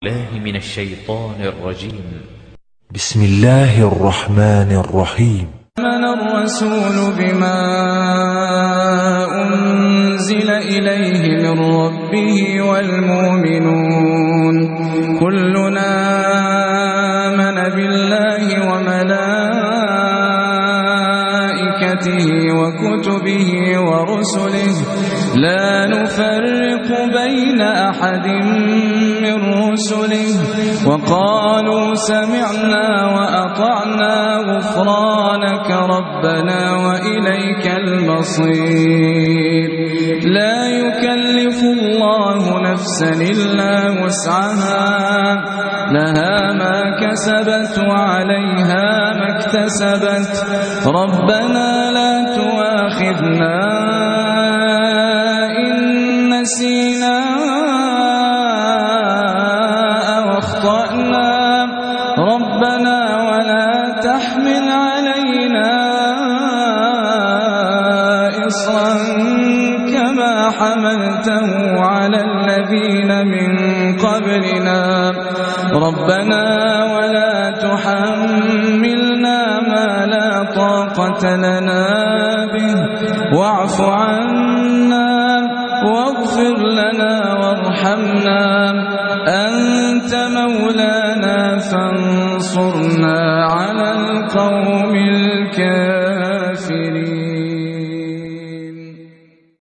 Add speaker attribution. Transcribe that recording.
Speaker 1: الله من الشيطان الرجيم.
Speaker 2: بسم الله الرحمن الرحيم.
Speaker 3: آمن الرسول بما أنزل إليه من ربه والمؤمنون كلنا آمن بالله وملائكته وكتبه ورسله لا نفرق بين أحد من رسله وقالوا سمعنا وأطعنا غفرانك ربنا وإليك المصير. لا يكلف الله نفسا إلا وسعها لها ما كسبت وعليها ما اكتسبت ربنا لا تؤاخذنا إن نسينا واخطأنا ربنا ولا تحمل علينا إصرا كما حملته على الذين من قبلنا ربنا ولا تحملنا ما لا طاقة لنا به واعف عنا واغفر لنا وارحمنا أنت مولانا فانصرنا على القوم